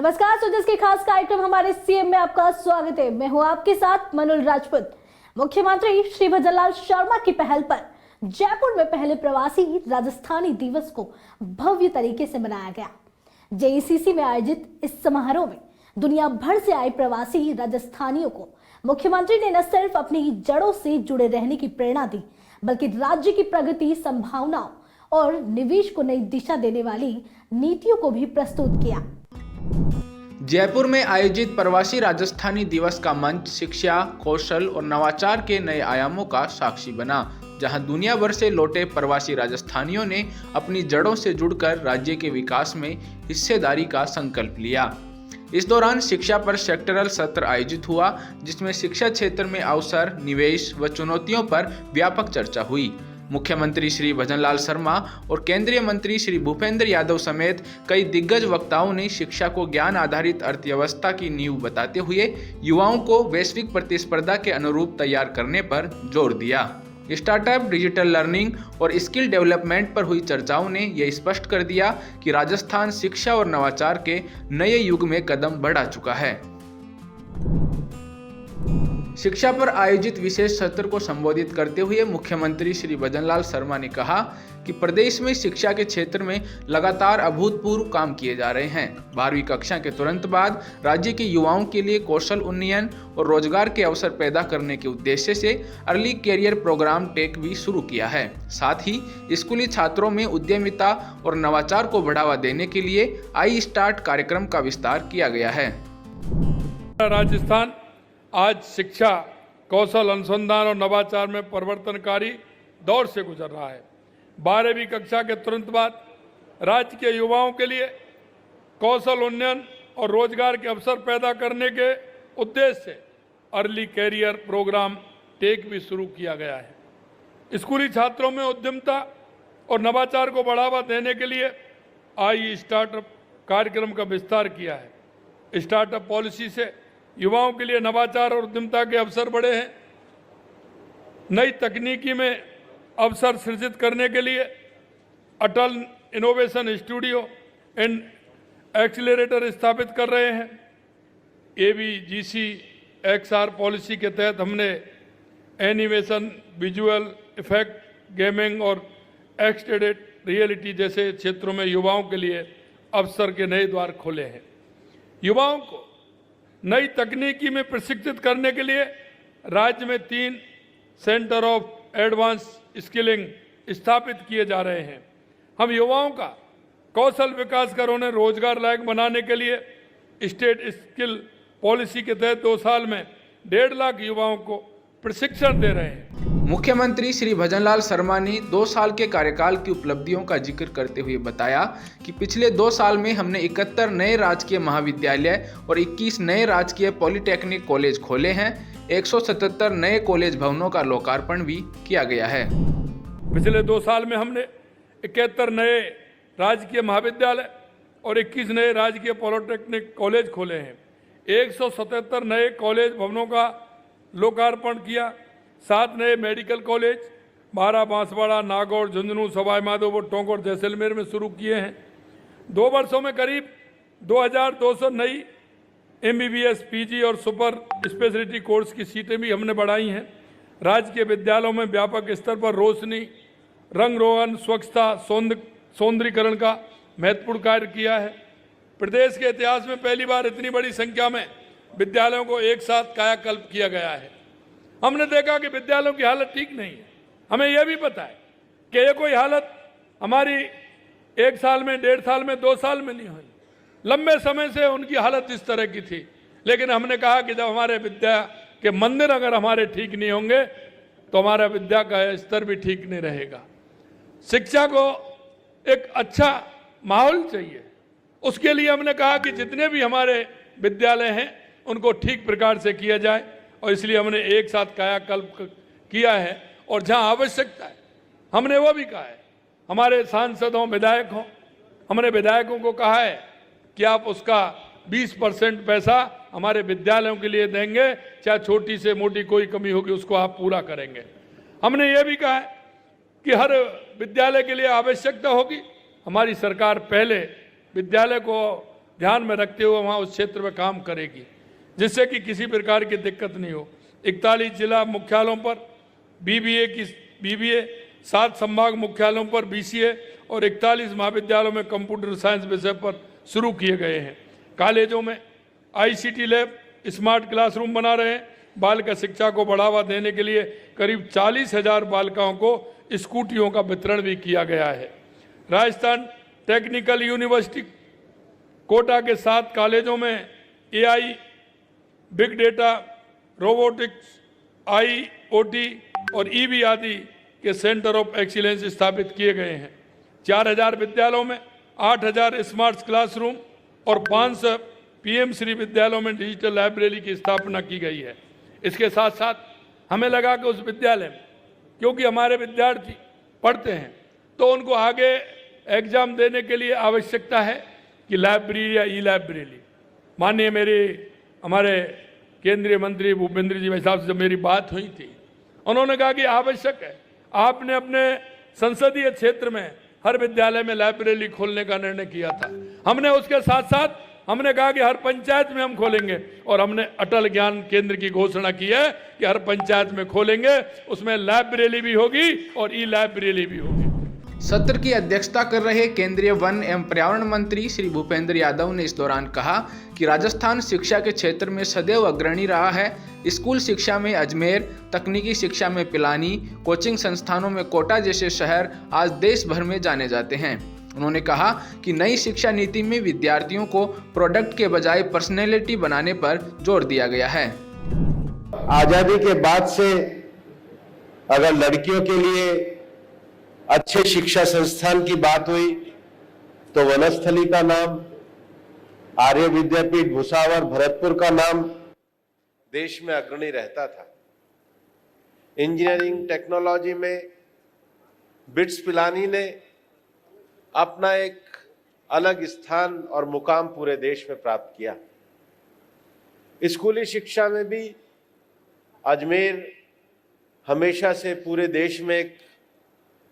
नमस्कार, सुजस के खास कार्यक्रम हमारे सीएम में आपका स्वागत है। मैं हूं आपके साथ मनुल राजपूत। मुख्यमंत्री श्री भजनलाल शर्मा की पहल पर जयपुर में पहले प्रवासी राजस्थानी दिवस को भव्य तरीके से मनाया गया। जेईसीसी में आयोजित इस समारोह में दुनिया भर से आए प्रवासी राजस्थानियों को मुख्यमंत्री ने न सिर्फ अपनी जड़ों से जुड़े रहने की प्रेरणा दी, बल्कि राज्य की प्रगति, संभावनाओं और निवेश को नई दिशा देने वाली नीतियों को भी प्रस्तुत किया। जयपुर में आयोजित प्रवासी राजस्थानी दिवस का मंच शिक्षा, कौशल और नवाचार के नए आयामों का साक्षी बना, जहां दुनिया भर से लौटे प्रवासी राजस्थानियों ने अपनी जड़ों से जुड़कर राज्य के विकास में हिस्सेदारी का संकल्प लिया। इस दौरान शिक्षा पर सेक्टरल सत्र आयोजित हुआ, जिसमें शिक्षा क्षेत्र में अवसर, निवेश व चुनौतियों पर व्यापक चर्चा हुई। मुख्यमंत्री श्री भजनलाल शर्मा और केंद्रीय मंत्री श्री भूपेंद्र यादव समेत कई दिग्गज वक्ताओं ने शिक्षा को ज्ञान आधारित अर्थव्यवस्था की नींव बताते हुए युवाओं को वैश्विक प्रतिस्पर्धा के अनुरूप तैयार करने पर जोर दिया। स्टार्टअप, डिजिटल लर्निंग और स्किल डेवलपमेंट पर हुई चर्चाओं ने यह स्पष्ट कर दिया कि राजस्थान शिक्षा और नवाचार के नए युग में कदम बढ़ा चुका है। शिक्षा पर आयोजित विशेष सत्र को संबोधित करते हुए मुख्यमंत्री श्री भजनलाल शर्मा ने कहा कि प्रदेश में शिक्षा के क्षेत्र में लगातार अभूतपूर्व काम किए जा रहे हैं। 12वीं कक्षा के तुरंत बाद राज्य के युवाओं के लिए कौशल उन्नयन और रोजगार के अवसर पैदा करने के उद्देश्य से अर्ली कैरियर प्रोग्राम टेक भी शुरू किया है। साथ ही स्कूली छात्रों में उद्यमिता और नवाचार को बढ़ावा देने के लिए आई स्टार्ट कार्यक्रम का विस्तार किया गया है। राजस्थान आज शिक्षा, कौशल अनुसंधान और नवाचार में परिवर्तनकारी दौर से गुजर रहा है। 12वीं कक्षा के तुरंत बाद राज्य के युवाओं के लिए कौशल उन्नयन और रोजगार के अवसर पैदा करने के उद्देश्य से अर्ली कैरियर प्रोग्राम टेक भी शुरू किया गया है। स्कूली छात्रों में उद्यमिता और नवाचार को बढ़ावा देने के लिए आई स्टार्टअप कार्यक्रम का विस्तार किया है। स्टार्टअप पॉलिसी से युवाओं के लिए नवाचार और उद्यमिता के अवसर बढ़े हैं। नई तकनीकी में अवसर सृजित करने के लिए अटल इनोवेशन स्टूडियो एंड एक्सीलरेटर स्थापित कर रहे हैं। ABGC XR पॉलिसी के तहत हमने एनिमेशन, विजुअल इफेक्ट, गेमिंग और एक्सटेंडेड रियलिटी जैसे क्षेत्रों में युवाओं के लिए अवसर के नए द्वार खोले हैं। युवाओं को नई तकनीकी में प्रशिक्षित करने के लिए राज्य में 3 सेंटर ऑफ एडवांस स्किलिंग स्थापित किए जा रहे हैं। हम युवाओं का कौशल विकास कर उन्हें रोजगार लायक बनाने के लिए स्टेट स्किल पॉलिसी के तहत 2 साल में 1.5 लाख युवाओं को प्रशिक्षण दे रहे हैं। मुख्यमंत्री श्री भजनलाल शर्मा ने 2 साल के कार्यकाल की उपलब्धियों का जिक्र करते हुए बताया कि पिछले 2 साल में हमने 71 नए राजकीय महाविद्यालय और 21 नए राजकीय पॉलिटेक्निक कॉलेज खोले हैं। 177 नए कॉलेज भवनों का लोकार्पण भी किया गया है। पिछले 2 साल में हमने 71 नए राजकीय महाविद्यालय और 21 नए राजकीय पॉलिटेक्निक कॉलेज खोले हैं। 177 नए कॉलेज भवनों का लोकार्पण किया। 7 नए मेडिकल कॉलेज 12 बांसवाड़ा, नागौर, झुंझुनू, सवाई माधोपुर, टोंक और जैसलमेर में शुरू किए हैं। 2 वर्षों में करीब 2200 नई MBBS, PG और सुपर स्पेशलिटी कोर्स की सीटें भी हमने बढ़ाई हैं। राज्य के विद्यालयों में व्यापक स्तर पर रोशनी, रंग रोगन, स्वच्छता, सौंदर्यीकरण का महत्वपूर्ण कार्य किया है। प्रदेश के इतिहास में पहली बार इतनी बड़ी संख्या में विद्यालयों को एक साथ कायाकल्प किया गया है। हमने देखा कि विद्यालयों की हालत ठीक नहीं है। हमें यह भी पता है कि ये कोई हालत हमारी 1 साल में, 1.5 साल में, 2 साल में नहीं हुई। लंबे समय से उनकी हालत इस तरह की थी। लेकिन हमने कहा कि जब हमारे विद्या के मंदिर अगर हमारे ठीक नहीं होंगे तो हमारा विद्या का स्तर भी ठीक नहीं रहेगा। शिक्षा को एक अच्छा माहौल चाहिए। उसके लिए हमने कहा कि जितने भी हमारे विद्यालय हैं उनको ठीक प्रकार से किया जाए, और इसलिए हमने एक साथ कायाकल्प किया है। और जहां आवश्यकता है हमने वो भी कहा है, हमारे सांसद हों, विधायक हों, हमने विधायकों को कहा है कि आप उसका 20% पैसा हमारे विद्यालयों के लिए देंगे, चाहे छोटी से मोटी कोई कमी होगी उसको आप पूरा करेंगे। हमने ये भी कहा है कि हर विद्यालय के लिए आवश्यकता होगी, हमारी सरकार पहले विद्यालय को ध्यान में रखते हुए वहाँ उस क्षेत्र में काम करेगी, जिससे कि किसी प्रकार की दिक्कत नहीं हो। 41 जिला मुख्यालयों पर बीबीए, 7 संभाग मुख्यालयों पर बीसीए और 41 महाविद्यालयों में कंप्यूटर साइंस विषय पर शुरू किए गए हैं। कॉलेजों में आईसीटी लैब, स्मार्ट क्लासरूम बना रहे हैं। बालिका शिक्षा को बढ़ावा देने के लिए करीब 40,000 बालिकाओं को स्कूटियों का वितरण भी किया गया है। राजस्थान टेक्निकल यूनिवर्सिटी कोटा के 7 कॉलेजों में AI, big data, robotics, IoT और ईवी आदि के सेंटर ऑफ एक्सीलेंस स्थापित किए गए हैं। 4,000 विद्यालयों में 8,000 स्मार्ट क्लासरूम और 500 पीएम श्री विद्यालयों में डिजिटल लाइब्रेरी की स्थापना की गई है। इसके साथ साथ हमें लगा कि उस विद्यालय में, क्योंकि हमारे विद्यार्थी पढ़ते हैं, तो उनको आगे एग्जाम देने के लिए आवश्यकता है कि लाइब्रेरी या ई लाइब्रेरी। माननीय हमारे केंद्रीय मंत्री भूपेंद्र जी भाई साहब से जब मेरी बात हुई थी, उन्होंने कहा कि आवश्यक है, आपने अपने संसदीय क्षेत्र में हर विद्यालय में लाइब्रेरी खोलने का निर्णय किया था। हमने उसके साथ साथ हमने कहा कि हर पंचायत में हम खोलेंगे, और हमने अटल ज्ञान केंद्र की घोषणा की है कि हर पंचायत में खोलेंगे, उसमें लाइब्रेरी भी होगी और ई लाइब्रेरी भी होगी। सत्र की अध्यक्षता कर रहे केंद्रीय वन एवं पर्यावरण मंत्री श्री भूपेंद्र यादव ने इस दौरान कहा कि राजस्थान शिक्षा के क्षेत्र में सदैव अग्रणी रहा है। स्कूल शिक्षा में अजमेर, तकनीकी शिक्षा में पिलानी, कोचिंग संस्थानों में कोटा जैसे शहर आज देश भर में जाने जाते हैं। उन्होंने कहा कि नई शिक्षा नीति में विद्यार्थियों को प्रोडक्ट के बजाय पर्सनैलिटी बनाने पर जोर दिया गया है। आजादी के बाद से अगर लड़कियों के लिए अच्छे शिक्षा संस्थान की बात हुई तो वनस्थली का नाम, आर्य विद्यापीठ भुसावर, भरतपुर का नाम देश में अग्रणी रहता था। इंजीनियरिंग टेक्नोलॉजी में बिट्स पिलानी ने अपना एक अलग स्थान और मुकाम पूरे देश में प्राप्त किया। स्कूली शिक्षा में भी अजमेर हमेशा से पूरे देश में एक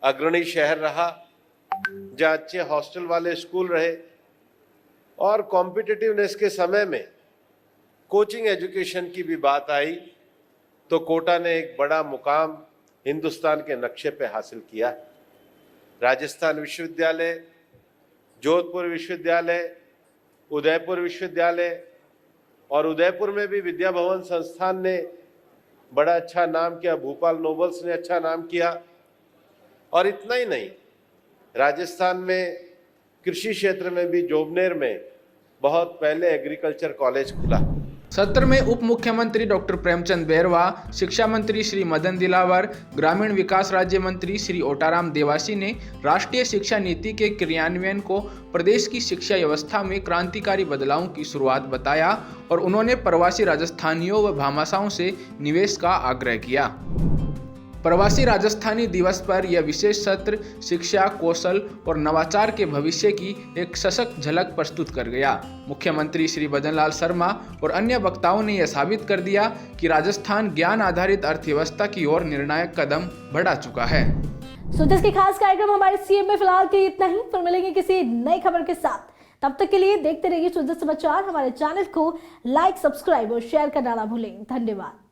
अग्रणी शहर रहा, जहाँ अच्छे हॉस्टल वाले स्कूल रहे, और कॉम्पिटिटिवनेस के समय में कोचिंग एजुकेशन की भी बात आई तो कोटा ने एक बड़ा मुकाम हिंदुस्तान के नक्शे पे हासिल किया। राजस्थान विश्वविद्यालय, जोधपुर विश्वविद्यालय, उदयपुर विश्वविद्यालय और उदयपुर में भी विद्या भवन संस्थान ने बड़ा अच्छा नाम किया, भोपाल नोबल्स ने अच्छा नाम किया। और इतना ही नहीं, राजस्थान में कृषि क्षेत्र में भी जोबनेर में बहुत पहले एग्रीकल्चर कॉलेज खुला। सत्र में उप मुख्यमंत्री डॉक्टर प्रेमचंद बैरवा, शिक्षा मंत्री श्री मदन दिलावर, ग्रामीण विकास राज्य मंत्री श्री ओटाराम देवासी ने राष्ट्रीय शिक्षा नीति के क्रियान्वयन को प्रदेश की शिक्षा व्यवस्था में क्रांतिकारी बदलावों की शुरुआत बताया और उन्होंने प्रवासी राजस्थानियों व भामाशाओं से निवेश का आग्रह किया। प्रवासी राजस्थानी दिवस पर यह विशेष सत्र शिक्षा, कौशल और नवाचार के भविष्य की एक सशक्त झलक प्रस्तुत कर गया। मुख्यमंत्री श्री भजनलाल शर्मा और अन्य वक्ताओं ने यह साबित कर दिया कि राजस्थान ज्ञान आधारित अर्थव्यवस्था की ओर निर्णायक कदम बढ़ा चुका है। इस की खास कार्यक्रम हमारे सीएम में फिलहाल के इतना ही, फिर मिलेंगे किसी नई खबर के साथ। तब तक के लिए देखते रहिए शुद्ध समाचार। हमारे चैनल को लाइक, सब्सक्राइब और शेयर करना ना भूलें। धन्यवाद।